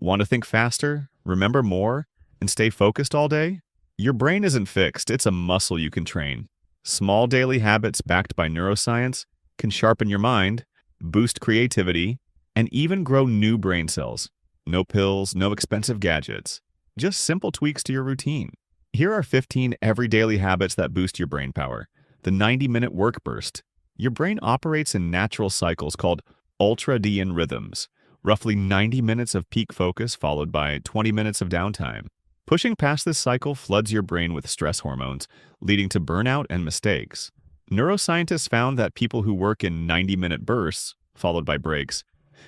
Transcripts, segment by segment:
Want to think faster, remember more, and stay focused all day? Your brain isn't fixed, it's a muscle you can train. Small daily habits backed by neuroscience can sharpen your mind, boost creativity, and even grow new brain cells. No pills, no expensive gadgets. Just simple tweaks to your routine. Here are 15 every daily habits that boost your brain power. The 90-minute work burst. Your brain operates in natural cycles called ultradian rhythms, roughly 90 minutes of peak focus followed by 20 minutes of downtime. Pushing past this cycle floods your brain with stress hormones, leading to burnout and mistakes. Neuroscientists found that people who work in 90-minute bursts, followed by breaks,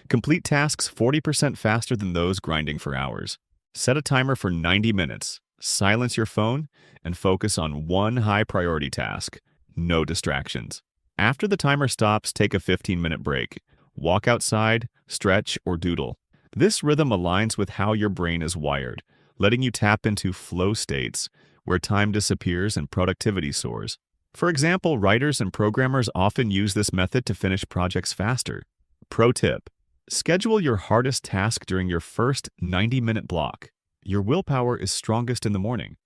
complete tasks 40% faster than those grinding for hours. Set a timer for 90 minutes, silence your phone, and focus on one high-priority task. No distractions. After the timer stops, take a 15-minute break. Walk outside, stretch, or doodle. This rhythm aligns with how your brain is wired, letting you tap into flow states where time disappears and productivity soars. For example, writers and programmers often use this method to finish projects faster. Pro tip: schedule your hardest task during your first 90-minute block. Your willpower is strongest in the morning.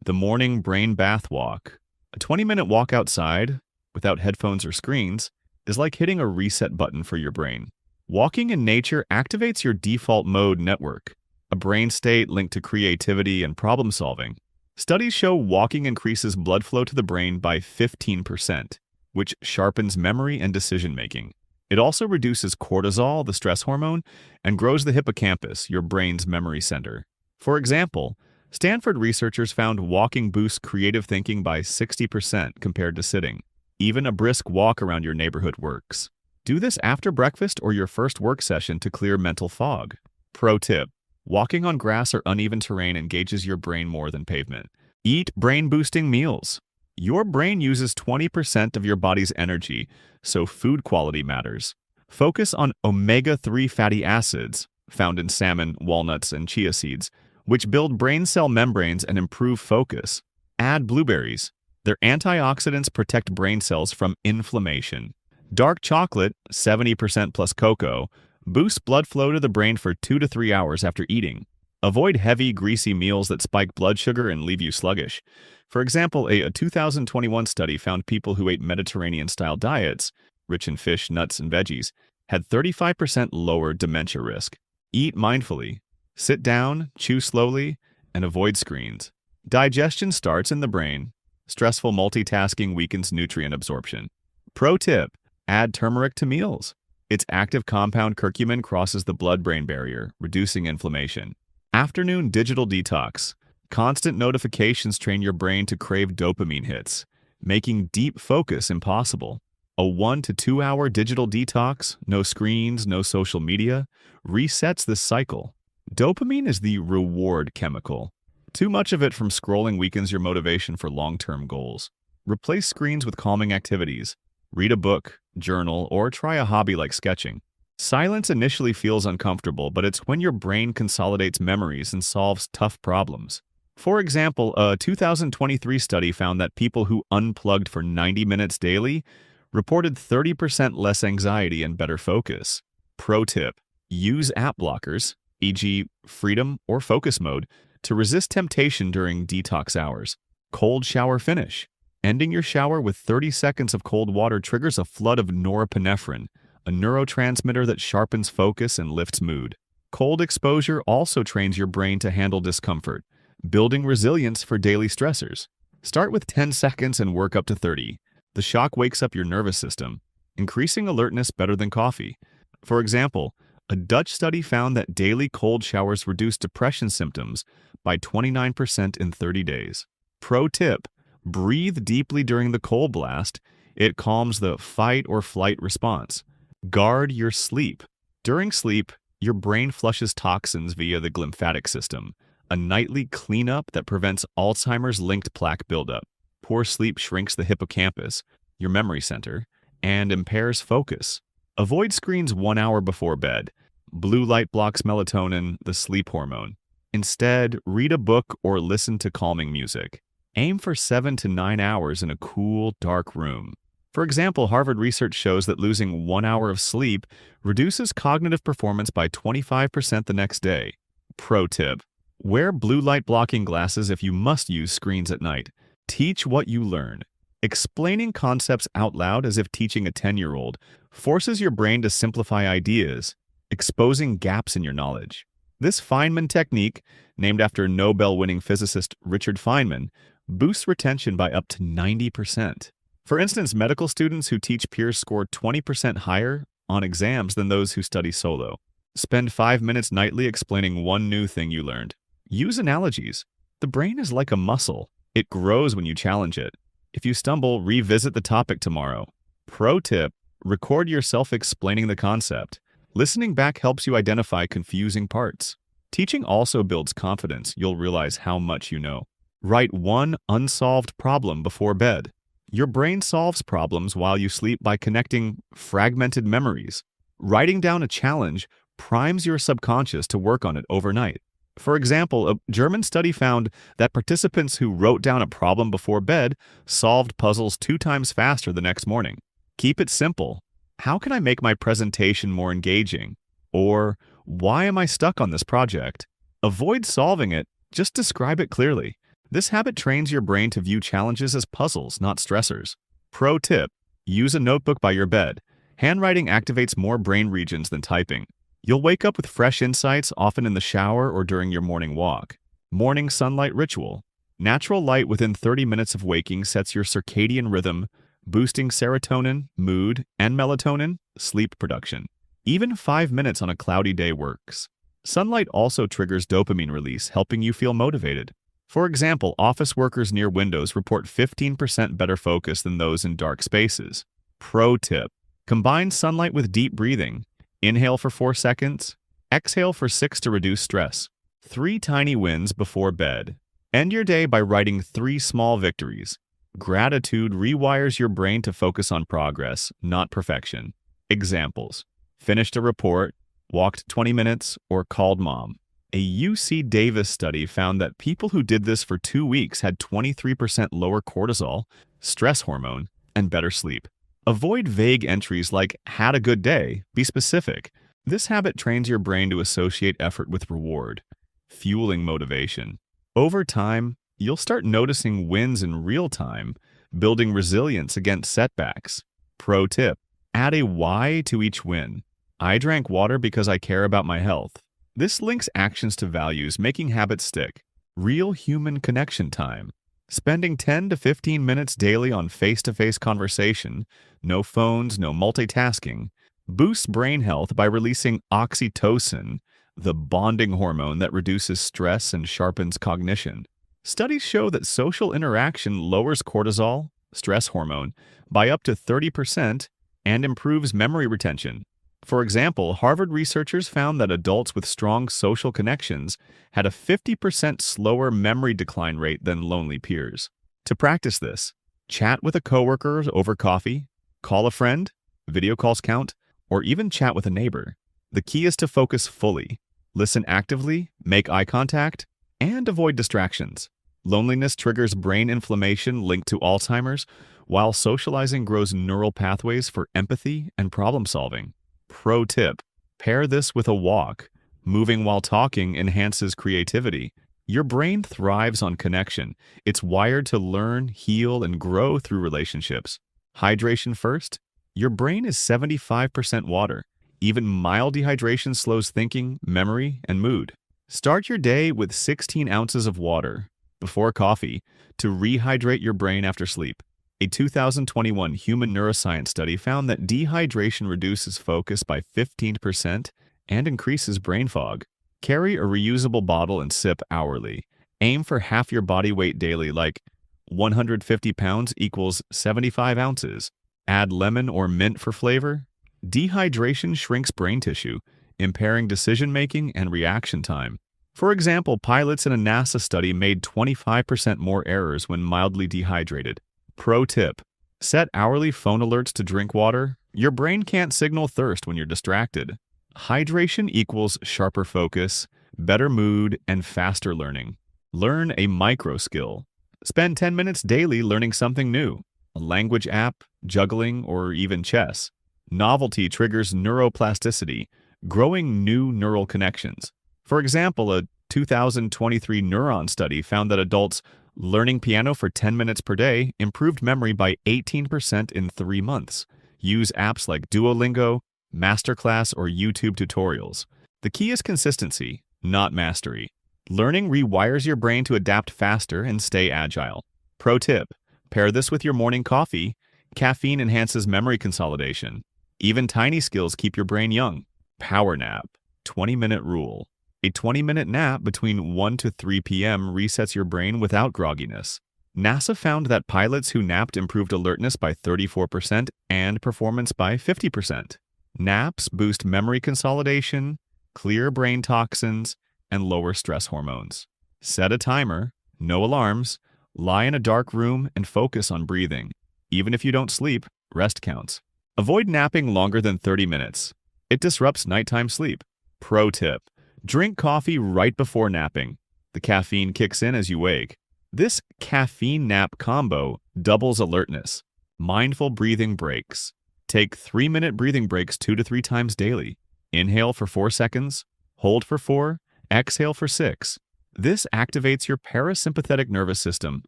The morning brain bath walk. A 20-minute walk outside, without headphones or screens, is like hitting a reset button for your brain. Walking in nature activates your default mode network, a brain state linked to creativity and problem solving. Studies show walking increases blood flow to the brain by 15%, which sharpens memory and decision-making. It also reduces cortisol, the stress hormone, and grows the hippocampus, your brain's memory center. For example, Stanford researchers found walking boosts creative thinking by 60% compared to sitting. Even a brisk walk around your neighborhood works. Do this after breakfast or your first work session to clear mental fog. Pro tip: walking on grass or uneven terrain engages your brain more than pavement. Eat brain-boosting meals. Your brain uses 20% of your body's energy, so food quality matters. Focus on omega-3 fatty acids, found in salmon, walnuts, and chia seeds, which build brain cell membranes and improve focus. Add blueberries. Their antioxidants protect brain cells from inflammation. Dark chocolate, 70% plus cocoa, boosts blood flow to the brain for 2 to 3 hours after eating. Avoid heavy, greasy meals that spike blood sugar and leave you sluggish. For example, a 2021 study found people who ate Mediterranean-style diets, rich in fish, nuts, and veggies, had 35% lower dementia risk. Eat mindfully. Sit down, chew slowly, and avoid screens. Digestion starts in the brain. Stressful multitasking weakens nutrient absorption. Pro tip: add turmeric to meals. Its active compound curcumin crosses the blood-brain barrier, reducing inflammation. Afternoon digital detox. Constant notifications train your brain to crave dopamine hits, making deep focus impossible. A 1 to 2 hour digital detox, no screens, no social media, resets this cycle. Dopamine is the reward chemical. Too much of it from scrolling weakens your motivation for long-term goals. Replace screens with calming activities. Read a book, journal, or try a hobby like sketching. Silence initially feels uncomfortable, but it's when your brain consolidates memories and solves tough problems. For example, a 2023 study found that people who unplugged for 90 minutes daily reported 30% less anxiety and better focus. Pro tip: use app blockers, e.g. Freedom or Focus Mode, to resist temptation during detox hours. Cold shower finish. Ending your shower with 30 seconds of cold water triggers a flood of norepinephrine, a neurotransmitter that sharpens focus and lifts mood. Cold exposure also trains your brain to handle discomfort, building resilience for daily stressors. Start with 10 seconds and work up to 30. The shock wakes up your nervous system, increasing alertness better than coffee. For example, a Dutch study found that daily cold showers reduce depression symptoms by 29% in 30 days. Pro tip: breathe deeply during the cold blast. It calms the fight or flight response. Guard your sleep. During sleep, your brain flushes toxins via the glymphatic system, a nightly cleanup that prevents Alzheimer's-linked plaque buildup. Poor sleep shrinks the hippocampus, your memory center, and impairs focus. Avoid screens 1 hour before bed. Blue light blocks melatonin, the sleep hormone. Instead, read a book or listen to calming music. Aim for 7 to 9 hours in a cool, dark room. For example, Harvard research shows that losing 1 hour of sleep reduces cognitive performance by 25% the next day. Pro tip: wear blue light blocking glasses if you must use screens at night. Teach what you learn. Explaining concepts out loud as if teaching a 10-year-old forces your brain to simplify ideas, exposing gaps in your knowledge. This Feynman technique, named after Nobel-winning physicist Richard Feynman, boosts retention by up to 90%. For instance, medical students who teach peers score 20% higher on exams than those who study solo. Spend 5 minutes nightly explaining one new thing you learned. Use analogies. The brain is like a muscle. It grows when you challenge it. If you stumble, revisit the topic tomorrow. Pro tip: record yourself explaining the concept. Listening back helps you identify confusing parts. Teaching also builds confidence. You'll realize how much you know. Write one unsolved problem before bed. Your brain solves problems while you sleep by connecting fragmented memories. Writing down a challenge primes your subconscious to work on it overnight. For example, a German study found that participants who wrote down a problem before bed solved puzzles 2 times faster the next morning. Keep it simple. How can I make my presentation more engaging? Or, why am I stuck on this project? Avoid solving it, just describe it clearly. This habit trains your brain to view challenges as puzzles, not stressors. Pro tip: use a notebook by your bed. Handwriting activates more brain regions than typing. You'll wake up with fresh insights, often in the shower or during your morning walk. Morning sunlight ritual. Natural light within 30 minutes of waking sets your circadian rhythm, boosting serotonin, mood, and melatonin, sleep production. Even 5 minutes on a cloudy day works. Sunlight also triggers dopamine release, helping you feel motivated. For example, office workers near windows report 15% better focus than those in dark spaces. Pro tip: combine sunlight with deep breathing. Inhale for 4 seconds. Exhale for 6 to reduce stress. 3 tiny wins before bed. End your day by writing 3 small victories. Gratitude rewires your brain to focus on progress, not perfection. Examples: finished a report, walked 20 minutes, or called mom. A UC Davis study found that people who did this for 2 weeks had 23% lower cortisol, stress hormone, and better sleep. Avoid vague entries like "had a good day." Be specific. This habit trains your brain to associate effort with reward, fueling motivation. Over time, you'll start noticing wins in real time, building resilience against setbacks. Pro tip: add a why to each win. I drank water because I care about my health. This links actions to values, making habits stick. Real human connection time. Spending 10 to 15 minutes daily on face-to-face conversation, no phones, no multitasking, boosts brain health by releasing oxytocin, the bonding hormone that reduces stress and sharpens cognition. Studies show that social interaction lowers cortisol, stress hormone, by up to 30% and improves memory retention. For example, Harvard researchers found that adults with strong social connections had a 50% slower memory decline rate than lonely peers. To practice this, chat with a coworker over coffee, call a friend, video calls count, or even chat with a neighbor. The key is to focus fully, listen actively, make eye contact, and avoid distractions. Loneliness triggers brain inflammation linked to Alzheimer's, while socializing grows neural pathways for empathy and problem solving. Pro tip: pair this with a walk. Moving while talking enhances creativity. Your brain thrives on connection. It's wired to learn, heal, and grow through relationships. Hydration first. Your brain is 75% water. Even mild dehydration slows thinking, memory, and mood. Start your day with 16 ounces of water before coffee to rehydrate your brain after sleep. A 2021 human neuroscience study found that dehydration reduces focus by 15% and increases brain fog. Carry a reusable bottle and sip hourly. Aim for half your body weight daily, like 150 pounds equals 75 ounces. Add lemon or mint for flavor. Dehydration shrinks brain tissue, impairing decision-making and reaction time. For example, pilots in a NASA study made 25% more errors when mildly dehydrated. Pro tip: set hourly phone alerts to drink water. Your brain can't signal thirst when you're distracted. Hydration equals sharper focus, better mood, and faster learning. Learn a micro skill. Spend 10 minutes daily learning something new. A language app, juggling, or even chess. Novelty triggers neuroplasticity, growing new neural connections. For example, a 2023 neuron study found that adults learning piano for 10 minutes per day improved memory by 18% in 3 months. Use apps like Duolingo, Masterclass, or YouTube tutorials. The key is consistency, not mastery. Learning rewires your brain to adapt faster and stay agile. Pro tip: pair this with your morning coffee. Caffeine enhances memory consolidation. Even tiny skills keep your brain young. Power nap. 20-minute rule. A 20-minute nap between 1 to 3 p.m. resets your brain without grogginess. NASA found that pilots who napped improved alertness by 34% and performance by 50%. Naps boost memory consolidation, clear brain toxins, and lower stress hormones. Set a timer, no alarms, lie in a dark room and focus on breathing. Even if you don't sleep, rest counts. Avoid napping longer than 30 minutes. It disrupts nighttime sleep. Pro tip: drink coffee right before napping. The caffeine kicks in as you wake. This caffeine nap combo doubles alertness. Mindful breathing breaks. Take 3-minute breathing breaks 2 to 3 times daily. Inhale for 4 seconds, hold for 4, exhale for 6. This activates your parasympathetic nervous system,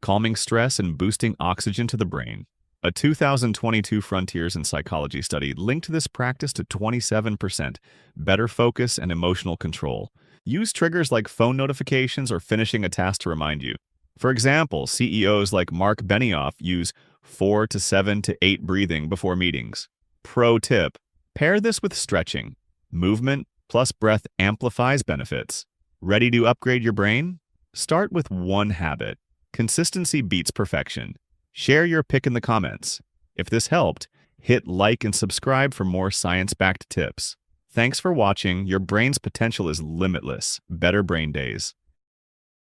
calming stress and boosting oxygen to the brain. A 2022 Frontiers in Psychology study linked this practice to 27% better focus and emotional control. Use triggers like phone notifications or finishing a task to remind you. For example, CEOs like Mark Benioff use 4 to 7 to 8 breathing before meetings. Pro tip: pair this with stretching. Movement plus breath amplifies benefits. Ready to upgrade your brain? Start with one habit. Consistency beats perfection. Share your pick in the comments. If this helped, hit like and subscribe for more science-backed tips. Thanks for watching. Your brain's potential is limitless. Better brain days.